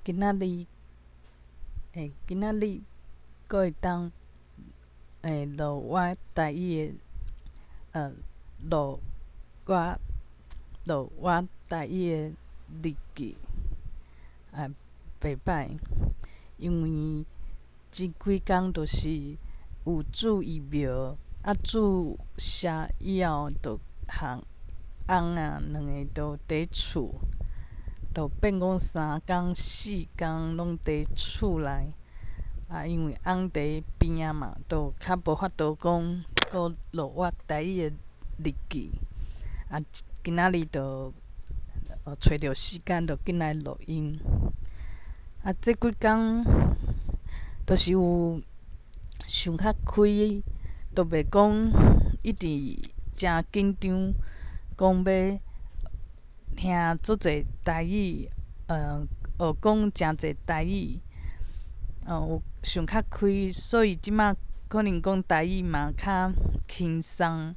今仔日，今仔日阁会当录我台语的，录我台语的日记，袂歹，因为即几工就是有煮疫苗，煮写以后，就翁两个都伫厝。就变讲3工4工拢伫厝内，因为翁伫边仔嘛，就较无法度讲搁录我台语的日记。今仔日就找着时间，就紧来录音。即几工就是有想较开，就袂讲一直诚紧张，讲要听足侪台语，学讲诚侪台语，有想较开，所以即马可能讲台语嘛较轻松，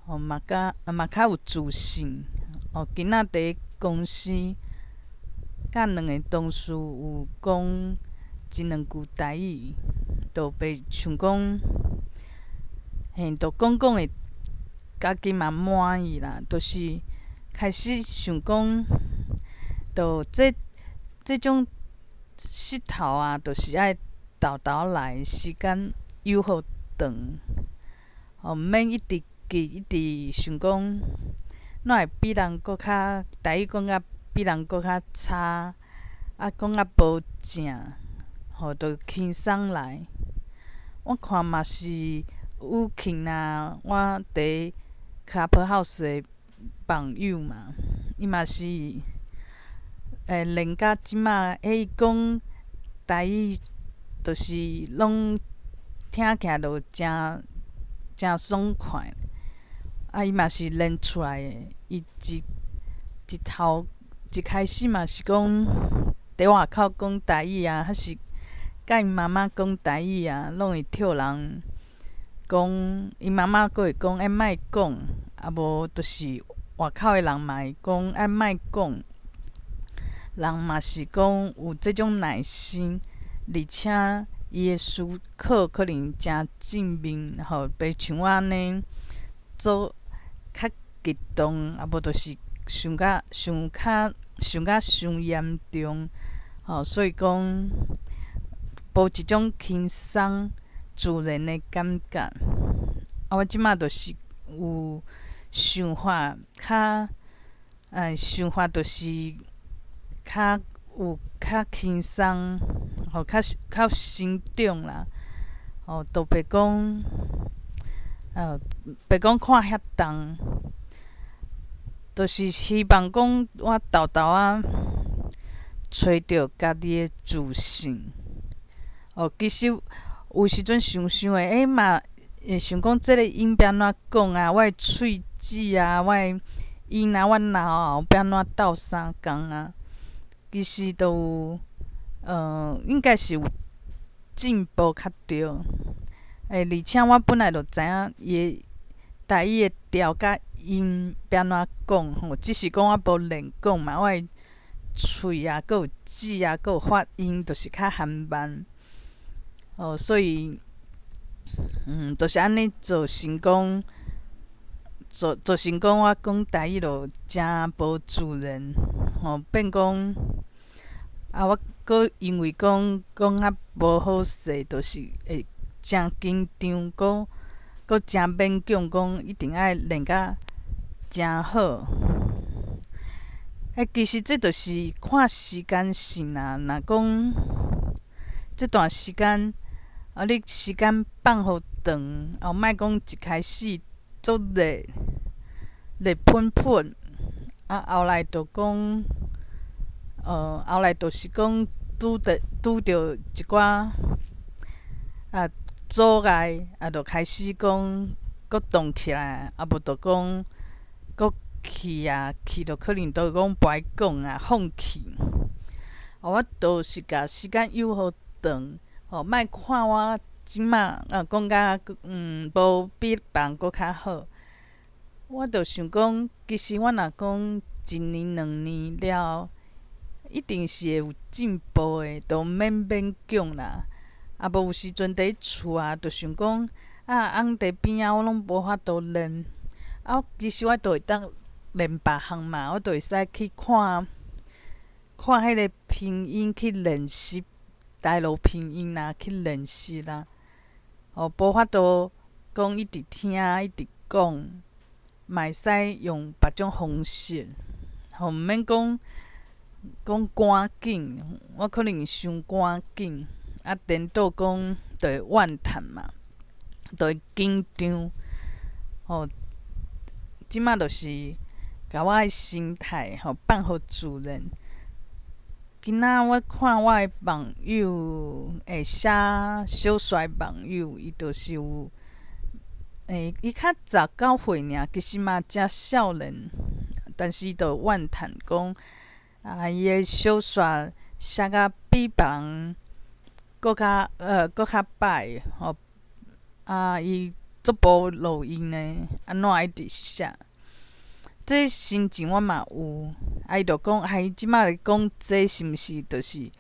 嘛较有自信。今仔伫公司，甲两个同事有讲一两句台语，就袂想讲，就讲会家己嘛满意啦，就是开始想讲，就这种势头就是爱豆豆来，时间又好长，毋免一直记，一直想讲，哪会比人搁较台语讲甲比人搁较差，讲啊无正，就轻松来。我看嘛是有庆我伫 Clubhouse 的朋友嘛，伊嘛是练到即马，伊讲台语，就是拢听起来就诚爽快。伊嘛是练出来的。伊一开始嘛是讲伫外口讲台语还是甲因妈妈讲台语拢会跳人讲，因妈妈阁会讲莫讲，无就是外口的人嘛会讲莫讲。人嘛是讲有即种耐心，而且伊的思考可能诚正面，袂像我安尼做较激动，无就是想甲伤严重。所以讲无一种轻松自然的感觉。我即马就是有想法，想法就是较轻松，较成长啦。都袂讲，袂讲看遐重，就是希望讲我豆豆找着家己的自信。其实有时阵想想的，嘛会想讲即个音要安怎讲我的喙齿我的音我脑后要安怎斗相共其实都有，应该是有进步较对。而且我本来就知影伊的台语的调甲音要安怎讲，只是讲我无练讲嘛，我的喙阁有齿阁有发音，就是较含慢。所以，就是安尼造成讲，我讲台语就诚无自然，变讲我阁因为讲无好势，就是会诚紧张，阁诚勉强，讲一定爱练甲诚好。其实这就是看时间性啦。若讲这段时间，你时间放互长，莫讲一开始足热喷喷，后来就讲，后来就是讲拄着一寡阻碍，就开始讲搁动起来，无就讲搁气就可能就讲不爱讲放弃。我就是甲时间犹好长，莫看我即马讲甲无比别人搁较好。我就想讲，其实我若讲1年2年了，一定是会有进步的，都免强啦。啊，无有时阵伫厝啊，就想讲翁伫边仔我拢无法度练。其实我都会当练别项嘛，我都会使去看迄个拼音去练习台语拼音啦，去练习啦。无法度讲一直听一直讲，嘛会使用别种方式。毋免讲赶紧，我可能伤赶紧，颠倒讲就会怨叹嘛，就会紧张。即马就是甲我的心态放互自然。今仔我看我的网友会写小帅网友，伊就是有伊较19岁尔，其实嘛真少年，但是伊就怨叹讲伊的小说写甲比别人搁较歹伊足无路用呢，安怎一直写？这心情我嘛有，伊就讲，伊即摆咧讲，这是毋是就是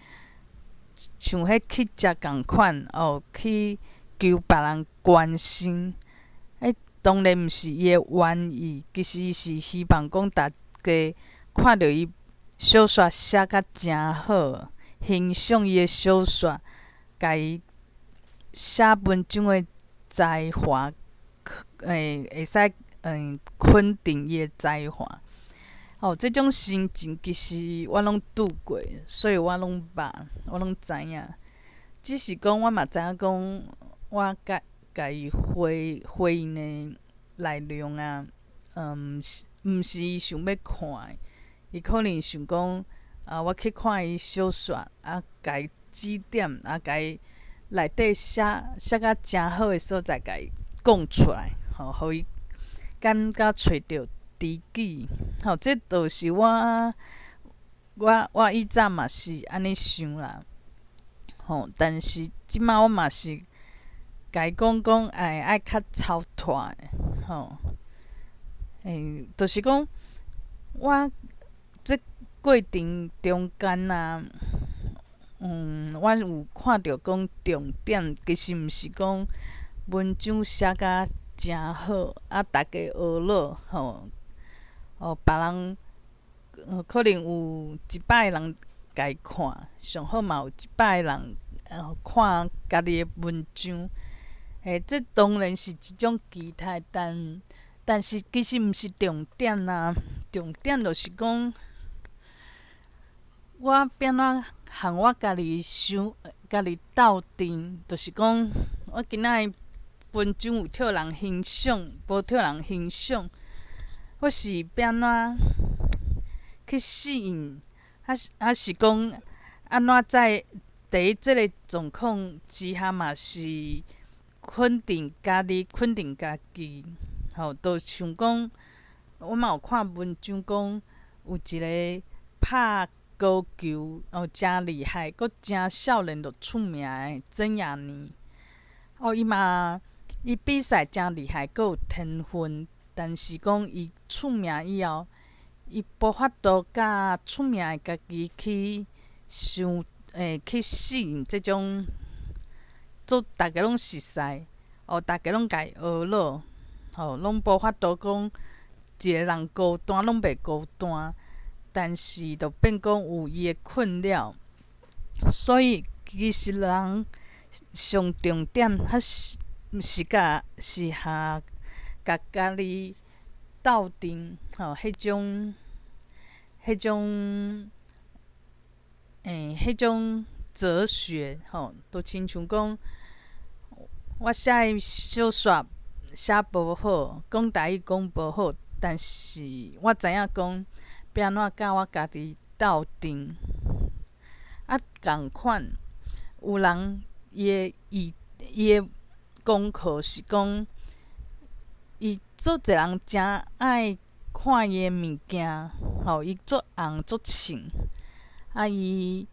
像迄去食共款去求别人关心？当然毋是伊的原意，其实伊是希望讲大家看到伊小说写甲真好，欣赏伊的小说，甲伊写文章的才华，会使肯定伊的才华。这种心情其实我拢拄过，所以我拢捌，我拢知影。只是讲我嘛知影讲，我甲伊回应的内容啊，毋是伊想要看的。伊可能想讲，我去看伊小说，甲伊指点，甲伊内底写甲真好的所在，甲伊讲出来，互伊感觉找着知己。这就是我以前嘛是安尼想啦。但是即摆我嘛是甲伊讲，爱较超脱的。就是讲我这过程中间啊，我有看到讲重点，其实毋是讲文章写甲真好，大家学了别人可能有100个人家看，上好嘛有100个人看家己的文章。这当然是一种期待，但是其实毋是重点啊。重点就是讲，我变怎和我家己斗阵，就是讲我今仔文章有替人欣赏，无替人欣赏，我是变怎去适应，还是讲安怎在第一即个状况之下嘛是肯定家己，肯定家己。就像讲，我嘛有看文章讲，有一个拍高球真厉害，阁真少年就出名的曾雅妮。伊比赛真厉害，阁有天分，但是讲伊出名以后，伊无法度甲出名的家己去去适应即种做大家拢熟悉，大家拢甲伊学了，拢无法度讲一个人孤单拢袂孤单，但是就变讲有伊的困扰。所以其实人上重点是甲家己斗阵，迄种哲学，都亲像讲，我写的小说写无好，讲台语讲无好，但是我知影讲要安怎甲我家己斗阵。共款，有人伊的功课是讲，伊做一个人真爱看伊的物件，伊足红足穿，伊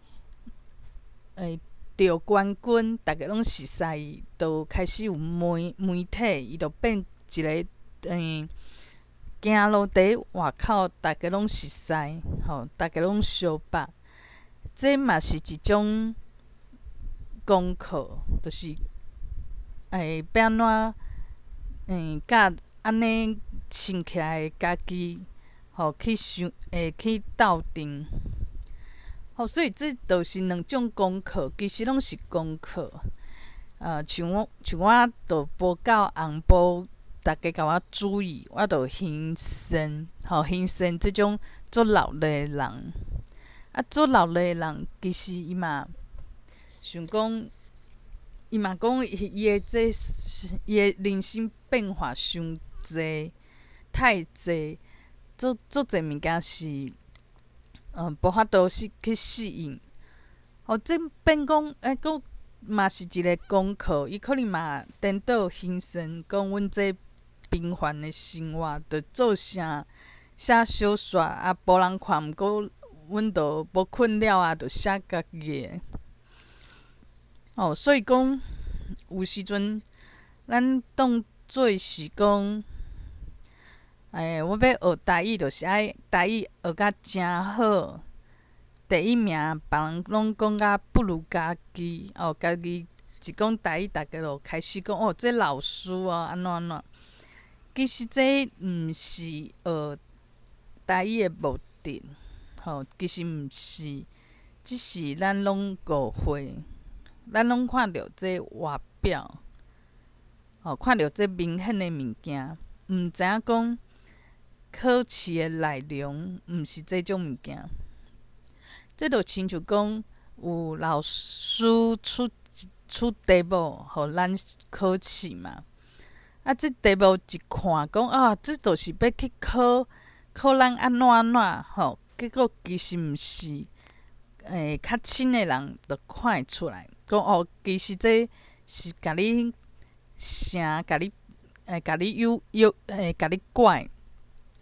得冠军，逐个拢熟悉伊，就开始有媒体，伊就变一个行路伫外口，逐个拢熟悉，逐个拢相捌。这嘛是一种功课，就是要安怎甲安尼穿起来的家己，去斗阵。所以这就是两种功课，其实拢是功课。像我就无到红埔，大家甲我注意，我就牺牲。牺牲即种做劳力的人。做劳力的人，其实伊嘛想讲，伊嘛讲伊的人生变化伤济，太济，做济物件是无法度去适应。这变讲讲嘛是一个功课，伊可能嘛颠倒形成讲阮这平凡的生活，着做啥小煞，无人看，毋过阮着无困了着写家己的。所以讲有时阵，咱当做是讲，我要学台语，就是爱台语学甲诚好。第一名，别人拢讲甲不如家己。家己一讲台语，大家就开始讲这老师安怎安怎。其实这毋是学台语的目的，其实毋是，只是咱拢误会，咱拢看到这外表，看到这明显的物件，毋知影讲考试的内容毋是这种物件。这就亲像讲，有老师出题目，互咱考试嘛。这题目一看，讲这就是要去考咱安怎安怎，结果其实毋是。较深的人就看会出来，讲其实这是甲你城，甲你甲你拐，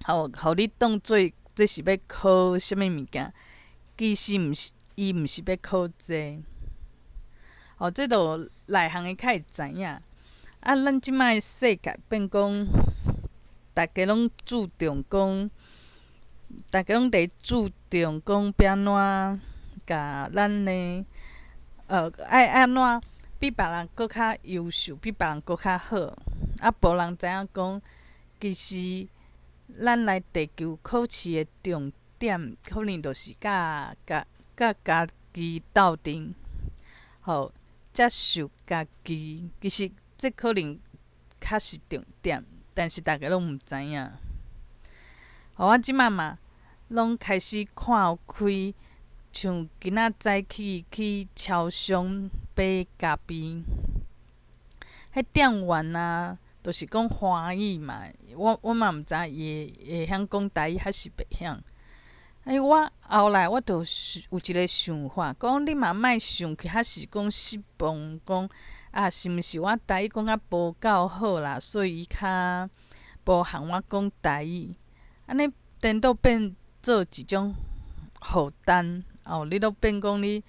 互你当做这是要考啥物物件。其实伊毋是要考这。这就内行的较会知影。咱即摆世界变讲，大家拢注重讲，大家拢伫注重讲要安怎甲咱的爱安怎比别人搁较优秀，比别人搁较好。无人知影讲，其实咱来地球考试的重点，可能就是甲家己斗阵，接受家己。其实这可能较是重点，但是大家拢毋知影。我即摆嘛，拢开始看有开，像今仔早起去超商买咖啡，迄店员就是讲华语嘛，我嘛毋知伊会晓讲台语还是袂晓。我后来我就有一个想法，讲你嘛莫想去，还是讲失望，讲是毋是我台语讲啊无够好啦，所以伊较无向我讲台语。安尼颠倒变做一种负担。你都变讲你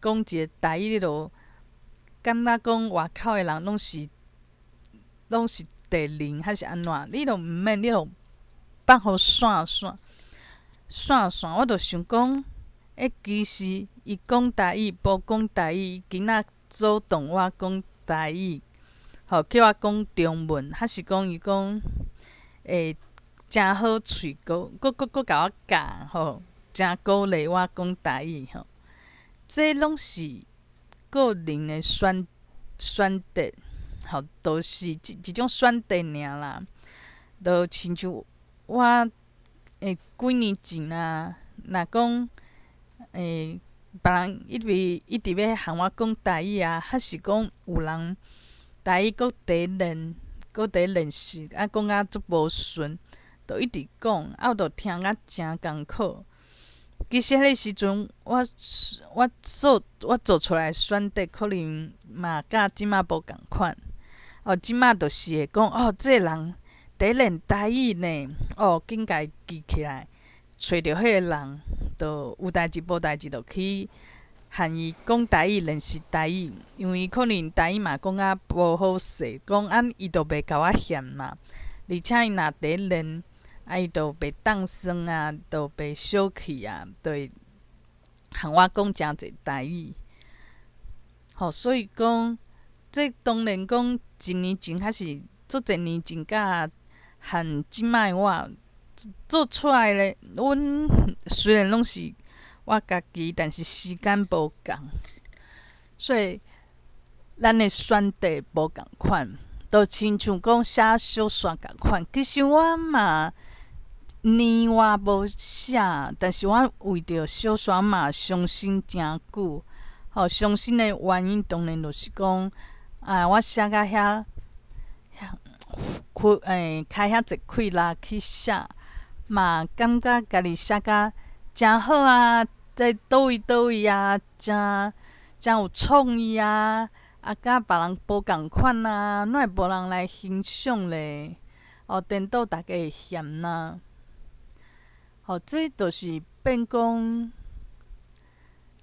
讲一个台语，你就感觉讲外口的人拢是地灵还是安怎？你就毋免，你就放互线。我就想讲，其实伊讲台语，无讲台语，囡仔阻挡我讲台语，叫我讲中文，还是讲伊讲真好喙，佮甲我教，真鼓励我讲台语。这拢是个人的选择，都是一种选择尔啦。就亲像我几年前若讲别人一直要向我讲台语还是讲有人台语搁伫练习，讲足无顺，就一直讲，我就听甲真艰苦。其实迄个时阵，我做出来的选择，可能嘛甲即马无共款。即马就是会讲这个人伫练台语呢，紧甲伊记起来，找着迄个人，就有代志无代志，就去喊伊讲台语，练习台语。因为可能台语嘛讲啊无好势，讲伊就袂甲我嫌嘛。而且伊若伫练，伊就袂当酸就袂小气就会和我讲诚侪台语。所以讲，这当然讲一年前还是足侪年前，甲和即摆我做出来咧，阮虽然拢是我家己，但是时间无共，所以咱的选题无共款，就亲像讲写小说共款。其实我嘛年外无写，但是我为着小说嘛伤心诚久。伤心的原因当然就是讲，我写到遐开遐济气力去写，嘛感觉家己写甲诚好啊，在倒位啊，诚有创意啊，甲别人无共款啊，哪会无人来欣赏咧？颠倒大家的嫌呐。这就是变讲。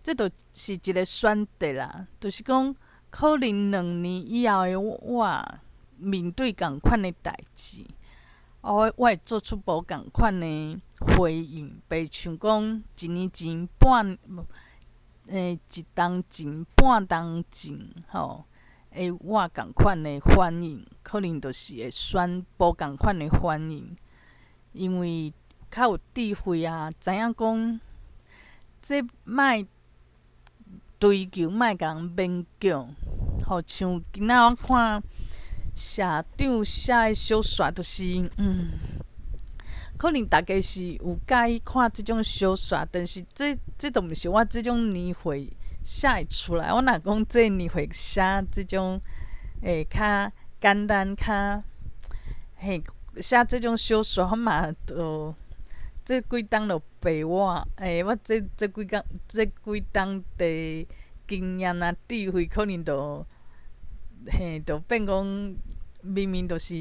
这就是一个选择啦，就是讲，可能2年以后的我面对共款的代志，我会做出无共款的回应，袂像讲1年前1冬前、半冬前我共款的反应，可能就是会选无共款的反应，因为较有智慧啊，知影讲这卖。追求莫共人勉强，像今仔我看社长写的小说，就是可能大家是有介意看即种小说，但是这都毋是我即种年岁写会出来。我若讲这年岁写即种较简单、较写即种小说，我嘛就。这几冬就陪我，我这几冬的经验啊、智慧，可能就变讲，明明就是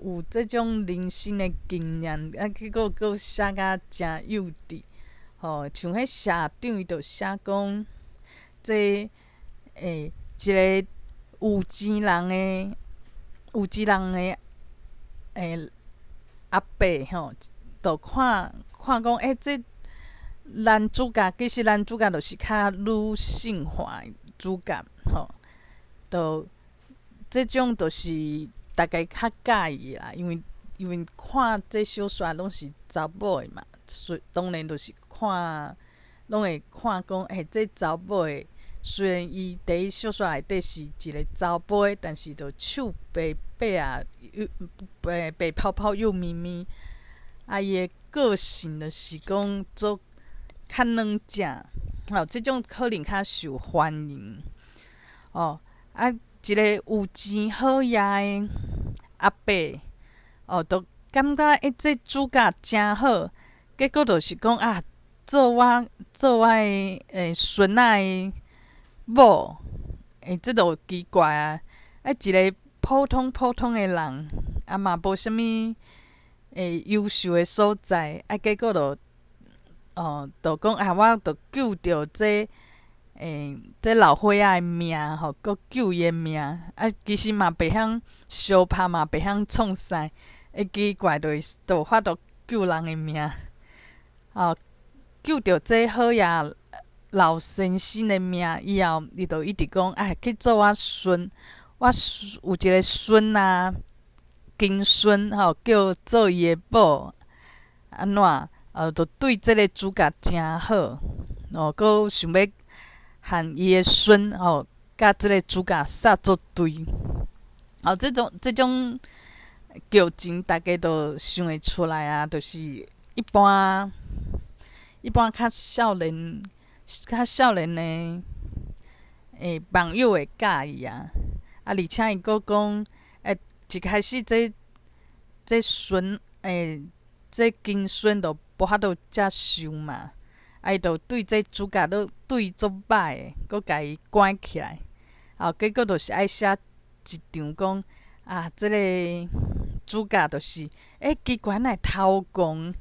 有这种人生的经验，结果佫写甲诚幼稚。像迄社长伊就写讲，这一个有钱人的阿伯就看讲，这男主角其实男主角就是较女性化的主角，就这种就是大家较介意啦，因为看这小说拢是查某的嘛，当然就是拢会看讲，这查某的虽然伊伫小说内底是一个查甫的，但是就手白白啊，白泡泡又咪咪。伊的个性就是讲做较软正，即种可能较受欢迎。一个有钱好业的阿伯，就感觉这主角诚好，结果就是讲做我的孙仔的某，这就有奇怪啊！一个普通的人，嘛无啥物。优秀的所在，结果就讲我就救着这老伙仔的命，搁救伊的命。其实嘛袂晓相拍，嘛袂晓创啥，奇怪就是有法度救人的命。救着这好爷老先生的命以后，伊就一直讲去做我孙，我有一个孙啊。金孙叫做伊的某，安怎就对即个主角诚好，搁想要和伊的孙甲即个主角煞作对。即种剧情大家都想会出来啊，就是一般较少年的网友会介意啊，而且伊搁讲。一开始这孙这金孙就无法度接受嘛，伊就对这主角都对足歹的，搁家己关起来。结果就是爱写一场讲这个主角就是奇怪哪会偷讲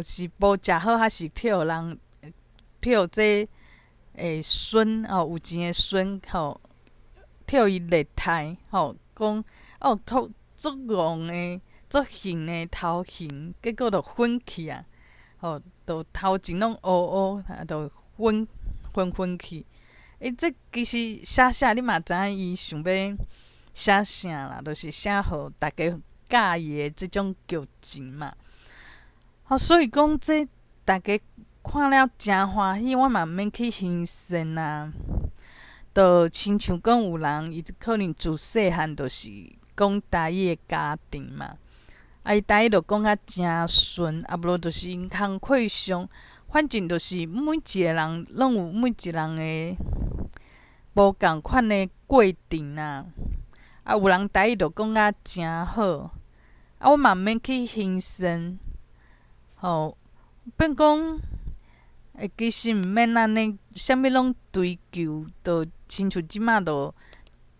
是无食好还是替互人替互这孙有钱的孙替互伊勒刣讲。足戆的、足凶的偷刑，结果就昏去啊！都头前拢乌乌，都昏去。这其实写你嘛知影伊想要写啥啦，就是写互大家喜意的即种剧情嘛。所以讲这大家看了真欢喜，我嘛毋免去牺牲啊。就亲像讲有人伊可能自细汉就是讲台语的家庭嘛，伊台语就讲较诚顺，无论就是因工课上，反正就是每一个人拢有每一个人的无共款的过程啊。有人台语就讲甲诚好，我嘛毋免去牺牲，变讲其实毋免安尼，啥物拢追求，就亲像即马就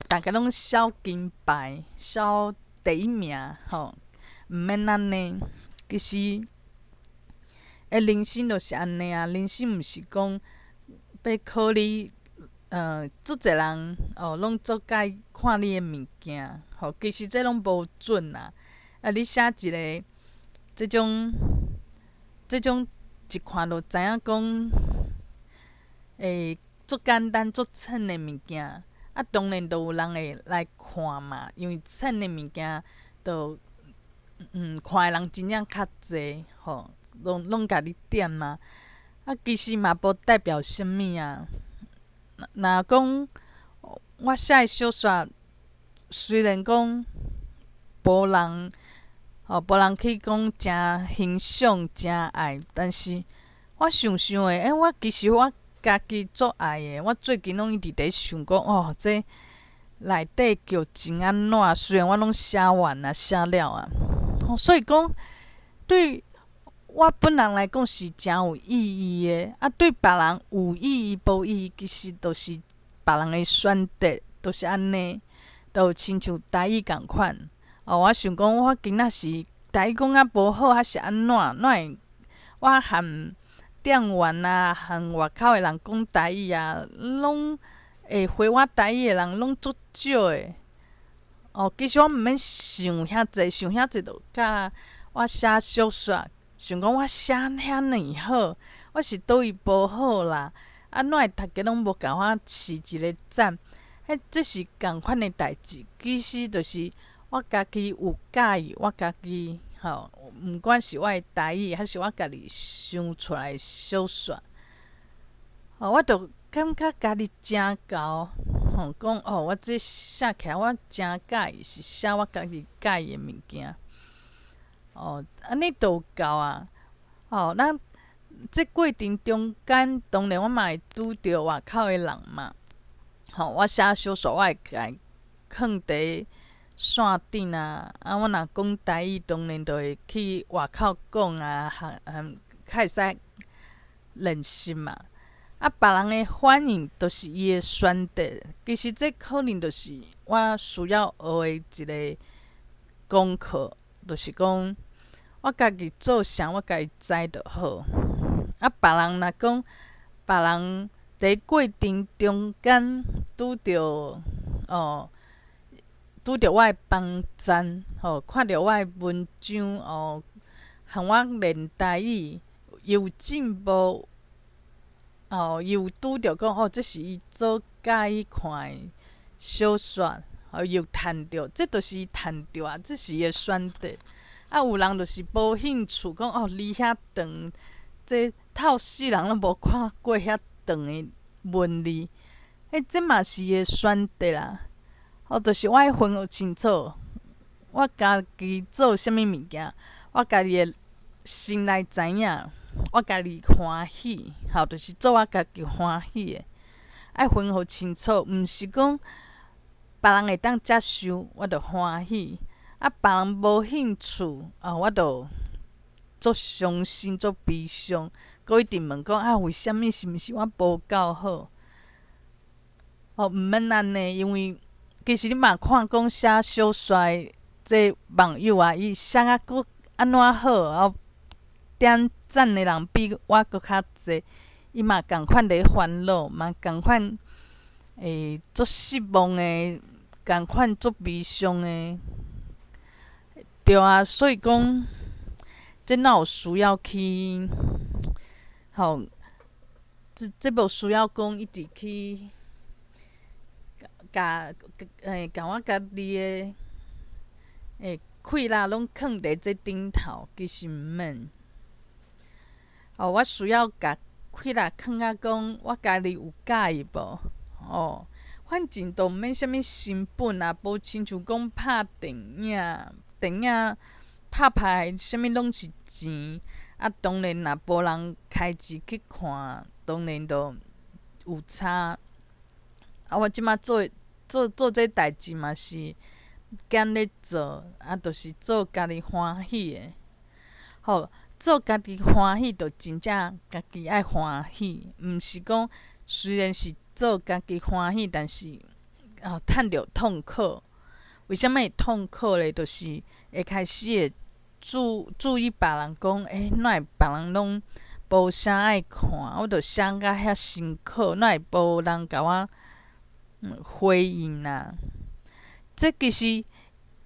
大家拢晓金牌、晓第一名，毋免安尼。其实人生就是安尼啊，人生毋是讲要考你足侪人拢足介看你的物件，其实这拢无准啊。你写一个即种一看就知影讲，足简单、足浅的物件，当然都有人会来看嘛，因为浅的物件，就看的人真正较济，拢甲你点嘛。其实嘛无代表啥物啊。若讲我写的小说，虽然讲无人去讲诚欣赏、诚爱，但是我想想的，我其实我家己足爱的。我最近拢一直伫想讲，这内底剧情安怎？虽然我拢写完啊，写了啊，所以讲对我本人来讲是诚有意义的。对别人有意义无意义，其实都是别人的选择，都是安尼，就亲像台语共款。我想讲，我今仔是台语讲啊无好，还是安怎？会我含店员啊，含外口的人讲台语啊，拢会回我台语的人拢足少的。其实我毋免想遐济，想遐济就甲我写小说，想讲我写遐尼好，我是倒位无好啦？怎会大家拢无共我饲一个赞？这是共款的代志。其实就是我家己有喜意，我家己毋管是我的台语，还是我家己想出来的小说，我就感觉家己诚厚。讲我这写起来我诚喜意，是写我家己喜意的物件。安尼就有够啊。咱这过程中间，当然我嘛会拄着外口的人嘛。我写小说，我会甲伊囥伫线顶啊。我若讲台语，当然就会去外口讲啊，较会使练习嘛。别人的反应都是伊的选择。其实这可能就是我需要学的一个功课，就是讲我家己做啥，我家己知就好。别人若讲，别人伫过程中间拄着我的帮赞，看着我的文章，含我练台语，有进步，又拄着讲，这是伊做介意看的小说，又趁着，这就是伊趁着啊，这是伊的选择。有人就是无兴趣，讲离遐长，这透死人拢无看过遐长的文字，这嘛是伊的选择啦。就是我爱分互清楚，我家己做啥物物件，我家己的心内知影，我家己欢喜，就是做我家己欢喜的，爱分互清楚，毋是讲别人会当接受，我就欢喜；别人无兴趣，我就足伤心、足悲伤，搁一直问讲为虾米？是毋是我无够好？毋免安尼，因为其实你嘛看讲写小说的这网友啊，伊写啊搁安怎好，点赞的人比我搁较济，伊嘛共款咧烦恼，嘛共款足失望的，共款足悲伤的，对啊，所以讲，这哪有需要去吼，这无需要讲一直去甲我家己快乐拢囥伫这顶头，其实毋免。我需要甲快乐囥啊，讲我家己有介意无？反正都毋免啥物成本啊，无亲像讲拍电影拍啥物拢是钱。当然若无人开钱去看，当然就有差。我即摆做这代志嘛是拣咧做，就是做家己欢喜的。做家己欢喜，就真正家己爱欢喜，毋是讲虽然是做家己欢喜，但是趁着痛苦。为什物会痛苦咧？就是会开始会注意别人讲，哪会别人拢无啥爱看，我著写甲遐辛苦，哪会无人甲我回应啊？这其实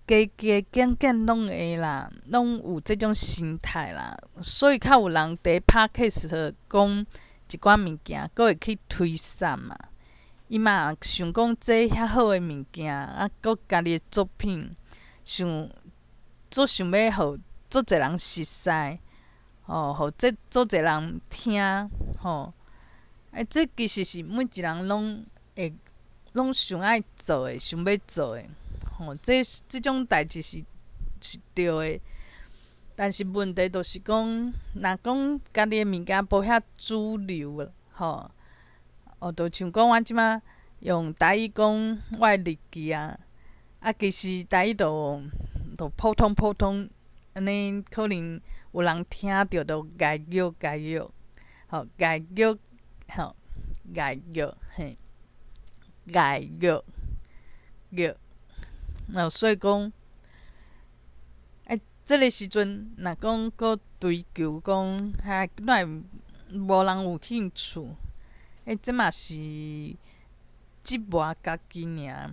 渐拢会啦，拢有即种心态啦，所以较有人伫Podcast讲一寡物件，佫会去推散嘛。伊嘛想讲这遐好诶物件，佫家己诶作品，想要互足侪人熟悉，互足侪人听，这其实是每一人拢上爱做诶，想要做诶。这种代志是对诶，但是问题就是讲，若讲家己诶物件无遐主流，就像讲我即摆用台语讲我诶日记啊，其实台语就普通，安尼可能有人听着就介约，介约，嘿，介约。所以讲，即个时阵，若讲搁追求讲，哪会无人有兴趣？这嘛是折磨家己尔。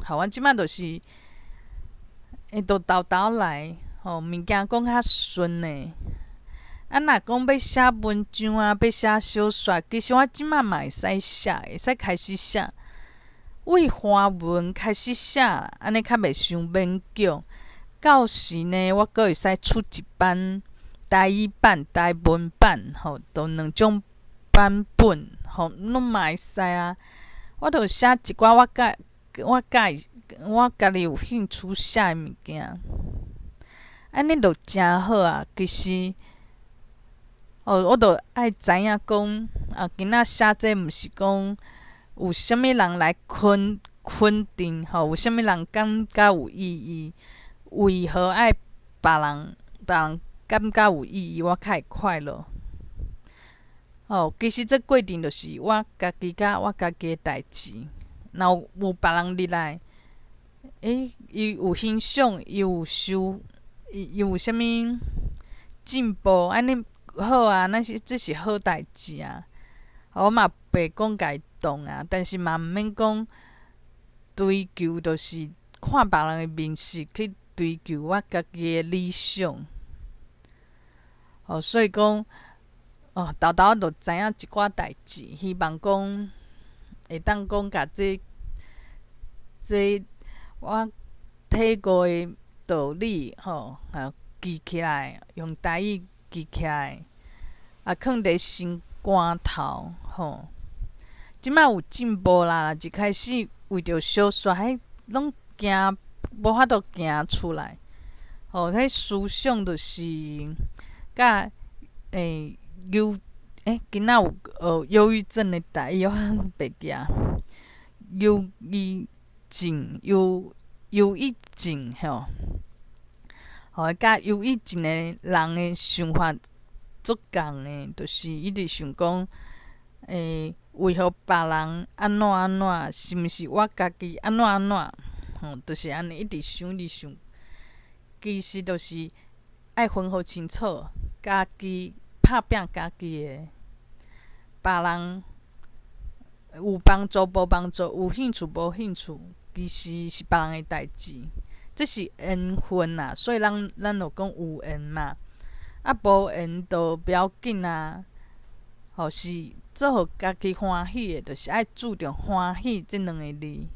我即摆就是，就豆来，物件讲较顺诶。若讲要写文章啊，要写小说，其实我即摆嘛会使写，会使开始写。为华文开始写，安尼较袂伤勉强。到时呢，我阁会使出一版台语版、台文版，就2种版本，拢嘛会使啊。我著写一寡我家己有兴趣写诶物件，安尼就诚好啊。其实，我著爱知影讲，今仔写这毋是讲。有啥物人来肯定，有啥物人感觉有意义？为何爱别人感觉有意义？我较会快乐。其实这过程就是我家己甲我家己诶代志。若有别人入来，伊有欣赏，伊有有啥物进步，安尼好啊，这是好代志啊。我嘛袂讲家己动啊，但是嘛毋免讲追求，就是看别人诶面色去追求我家己诶理想。所以讲，豆就知影一寡代志，希望讲会当讲甲这我体悟诶道理，记起来，用台语记起来，囥伫心肝头，即摆有进步啦，一开始为着小说，拢无法度行出来。迄思想就是甲今仔有忧郁症的台语，我袂记啊。忧郁症，甲忧郁症的人的想法足共的，就是伊直想讲，为何别人安怎，是毋是我家己安怎，就是安尼一直想。其实就是爱分好清楚，家己拍拼家己的，别人有帮助无帮助，有兴趣无兴趣，其实是别人的代志，这是缘分啦。所以咱就讲有缘嘛，无缘就不要紧啊。是做互家己欢喜的，就是爱注重欢喜即两个字，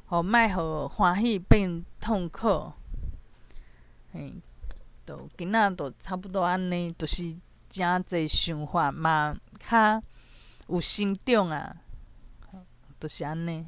莫互欢喜变痛苦。嘿，今仔差不多安尼，就是诚济想法嘛，较有成长啊，就是安尼。